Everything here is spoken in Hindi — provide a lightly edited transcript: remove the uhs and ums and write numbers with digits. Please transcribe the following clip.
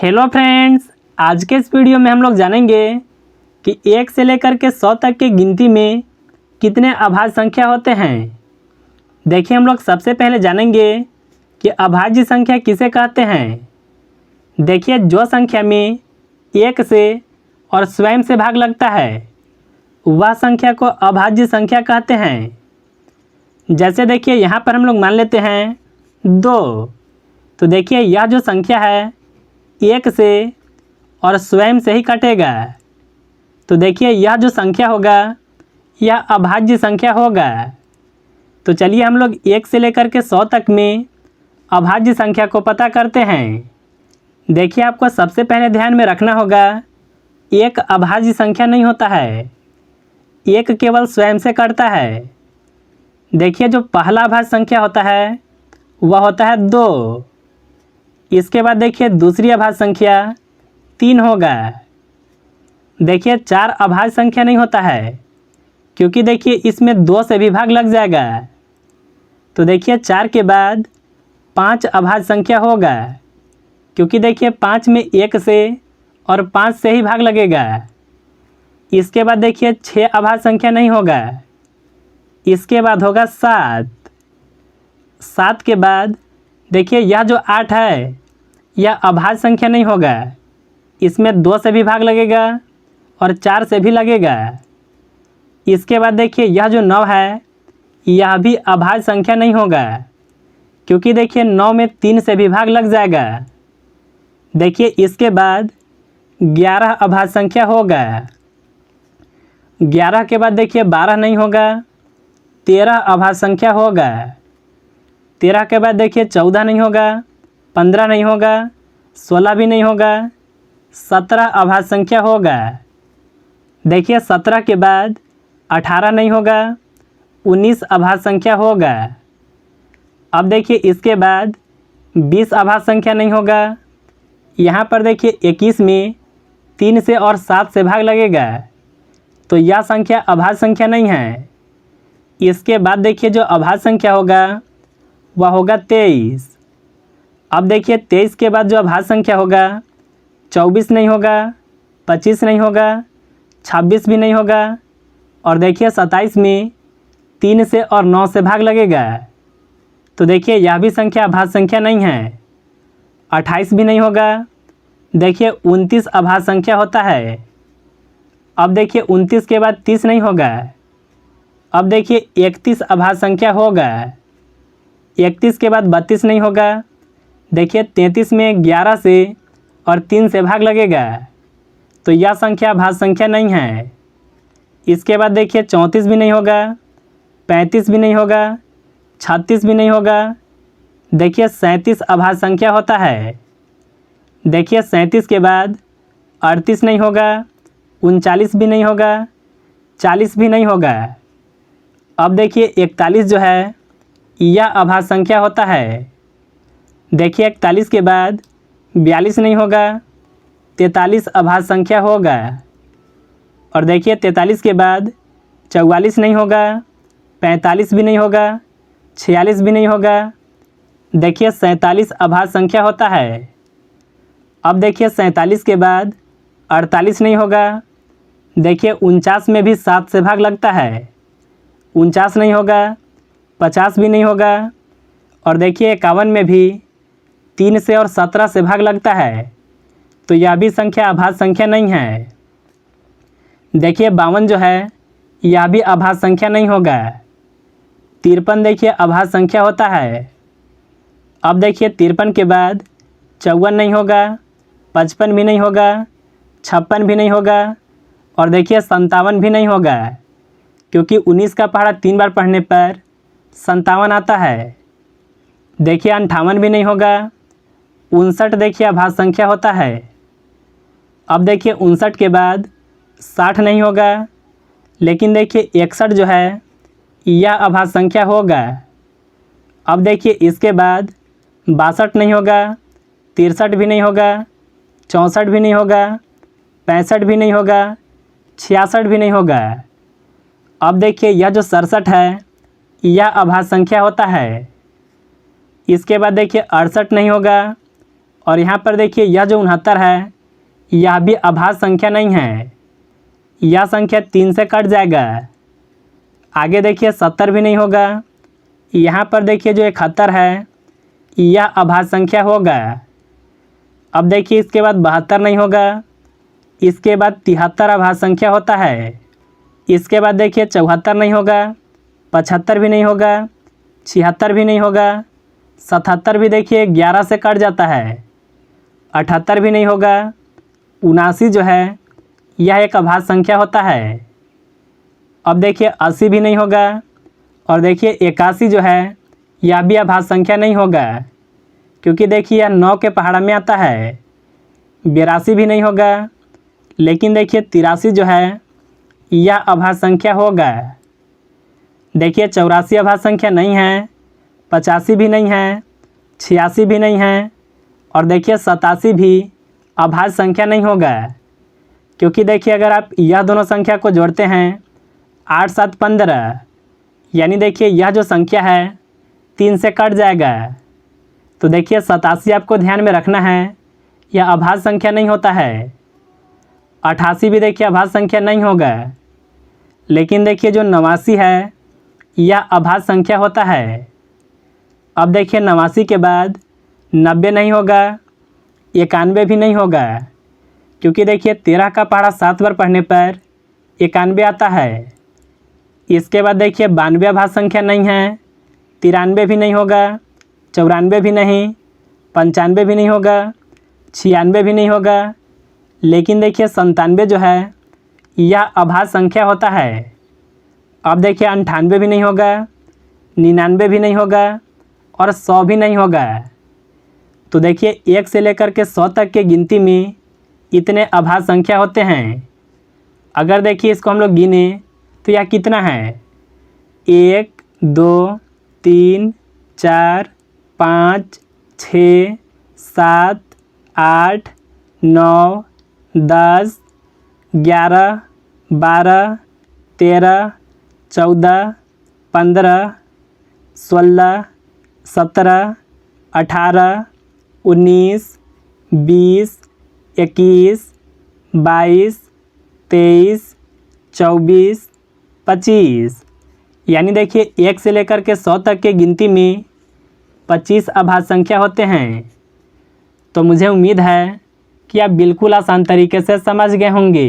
हेलो फ्रेंड्स, आज के इस वीडियो में हम लोग जानेंगे कि 1 से लेकर के 100 तक की गिनती में कितने अभाज्य संख्या होते हैं। देखिए, हम लोग सबसे पहले जानेंगे कि अभाज्य संख्या किसे कहते हैं। देखिए, जो संख्या में 1 से और स्वयं से भाग लगता है वह संख्या को अभाज्य संख्या कहते हैं। जैसे देखिए, यहाँ पर हम लोग मान लेते हैं 2। तो देखिए, यह जो संख्या है 1 से और स्वयं से ही कटेगा। तो देखिए, यह जो संख्या होगा यह अभाज्य संख्या होगा। तो चलिए हम लोग 1 से लेकर के 100 तक में अभाज्य संख्या को पता करते हैं। देखिए, आपको सबसे पहले ध्यान में रखना होगा, एक अभाज्य संख्या नहीं होता है, एक केवल स्वयं से कटता है। देखिए, जो पहला अभाज्य संख्या होता है वह होता है 2। इसके बाद देखिए दूसरी अभाज्य संख्या 3 होगा। देखिए, 4 अभाज्य संख्या नहीं होता है, क्योंकि देखिए इसमें 2 से भी भाग लग जाएगा। तो देखिए 4 के बाद 5 अभाज्य संख्या होगा, क्योंकि देखिए 5 में 1 से और 5 से ही भाग लगेगा। इसके बाद देखिए 6 अभाज्य संख्या नहीं होगा। इसके बाद होगा 7। 7 के बाद देखिए यह जो 8 है यह अभाज्य संख्या नहीं होगा, इसमें 2 से भी भाग लगेगा और 4 से भी लगेगा। इसके बाद देखिए यह जो 9 है यह भी अभाज्य संख्या नहीं होगा, क्योंकि देखिए 9 में 3 से भी भाग लग जाएगा। देखिए इसके बाद 11 अभाज्य संख्या होगा। 11 के बाद देखिए 12 नहीं होगा, 13 अभाज्य संख्या होगा। 13 के बाद देखिए 14 नहीं होगा, 15 नहीं होगा, 16 भी नहीं होगा, 17 अभाज्य संख्या होगा। देखिए 17 के बाद 18 नहीं होगा, 19 अभाज्य संख्या होगा। अब देखिए इसके बाद 20 अभाज्य संख्या नहीं होगा। यहाँ पर देखिए 21 में 3 से और 7 से भाग लगेगा, तो यह संख्या अभाज्य संख्या नहीं है। इसके बाद देखिए जो अभाज्य संख्या होगा वह होगा 23। अब देखिए 23 के बाद जो अभाज्य संख्या होगा 24 नहीं होगा, 25 नहीं होगा, 26 भी नहीं होगा, और देखिए 27 में 3 से और 9 से भाग लगेगा। तो देखिए यह भी संख्या अभाज्य संख्या नहीं है। 28 भी नहीं होगा। देखिए 29 अभाज्य संख्या होता है। अब देखिए 29 के बाद 30 नहीं होगा। अब देखिए 31 अभाज्य संख्या होगा। 31 के बाद 32 नहीं होगा। देखिए 33 में 11 से और 3 से भाग लगेगा, तो यह संख्या अभाज्य संख्या नहीं है। इसके बाद देखिए 34 भी नहीं होगा, 35 भी नहीं होगा, 36 भी नहीं होगा। देखिए 37 अभाज्य संख्या होता है। देखिए 37 के बाद 38 नहीं होगा, 39 भी नहीं होगा, 40 भी नहीं होगा। अब देखिए 41 जो है यह अभाज्य संख्या होता है। देखिए 41 के बाद 42 नहीं होगा, 43 अभाज्य संख्या होगा। और देखिए 43 के बाद 44 नहीं होगा, 45 भी नहीं होगा, 46 भी नहीं होगा। देखिए 47 अभाज्य संख्या होता है। अब देखिए 47 के बाद 48 नहीं होगा। देखिए 49 में भी 7 से भाग लगता है, 49 नहीं होगा, 50 भी नहीं होगा, और देखिए 51 में भी 3 से और 17 से भाग लगता है, तो यह भी संख्या अभाज्य संख्या नहीं है। देखिए 52 जो है यह भी अभाज्य संख्या नहीं होगा। 53 देखिए अभाज्य संख्या होता है। अब देखिए 53 के बाद 54 नहीं होगा, 55 भी नहीं होगा, 56 भी नहीं होगा, और देखिए 57 भी नहीं होगा, क्योंकि 19 का पहाड़ा 3 बार पढ़ने पर 57 आता है। देखिए 58 भी नहीं होगा। 59 देखिए अभाज्य संख्या होता है। अब देखिए 59 के बाद 60 नहीं होगा, लेकिन देखिए 61 जो है यह अभाज्य संख्या होगा। अब देखिए इसके बाद 62 नहीं होगा, 63 भी नहीं होगा, 64 भी नहीं होगा, 65 भी नहीं होगा, 66 भी नहीं होगा। अब देखिए यह जो 67 है यह अभाज्य संख्या होता है। इसके बाद देखिए 68 नहीं होगा, और यहाँ पर देखिए यह जो 69 है यह भी अभाज्य संख्या नहीं है, यह संख्या 3 से कट जाएगा। आगे देखिए 70 भी नहीं होगा। यहाँ पर देखिए जो 71 है यह अभाज्य संख्या होगा। अब देखिए इसके बाद 72 नहीं होगा, इसके बाद 73 अभाज्य संख्या होता है। इसके बाद देखिए 74 नहीं होगा, 75 भी नहीं होगा, 76 भी नहीं होगा, 77 भी देखिए 11 से कट जाता है, 78 भी नहीं होगा, 79 जो है यह एक अभाज्य संख्या होता है। अब देखिए 80 भी नहीं होगा और देखिए 81 जो है यह भी अभाज्य संख्या नहीं होगा, क्योंकि देखिए यह 9 के पहाड़ा में आता है। 82 भी नहीं होगा, लेकिन देखिए 83 जो है यह अभाज्य संख्या होगा। देखिए 84 अभाज्य संख्या नहीं है, 85 भी नहीं है, 86 भी नहीं है और देखिए 87 भी अभाज्य संख्या नहीं होगा, क्योंकि देखिए अगर आप यह दोनों संख्या को जोड़ते हैं 8 7 15, यानी देखिए यह जो संख्या है 3 से कट जाएगा। तो देखिए 87 आपको ध्यान में रखना है, यह अभाज्य संख्या नहीं होता है। 88 भी देखिए अभाज्य संख्या नहीं होगा, लेकिन देखिए जो 89 है यह अभाज्य संख्या होता है। अब देखिए 89 के बाद 90 नहीं होगा, 91 भी नहीं होगा, क्योंकि देखिए 13 का पहाड़ा 7 बार पढ़ने पर 91 आता है। इसके बाद देखिए 92 अभाज्य संख्या नहीं है, 93 भी नहीं होगा, 94 भी नहीं, 95 भी नहीं होगा, 96 भी नहीं होगा, लेकिन देखिए 97 जो है यह अभाज्य संख्या होता है। अब देखिए 98 भी नहीं होगा, 99 भी नहीं होगा और 100 भी नहीं होगा। तो देखिए 1 से लेकर के 100 तक के गिनती में इतने अभाज्य संख्या होते हैं। अगर देखिए इसको हम लोग गिने तो यह कितना है, 1 2 3 4 5 6 7 8 9 10 11 12 13 14 15 16 17 18 19 20 21 22 23 24 25, यानी देखिए 1 से लेकर के 100 तक के गिनती में 25 अभाज्य संख्या होते हैं। तो मुझे उम्मीद है कि आप बिल्कुल आसान तरीके से समझ गए होंगे।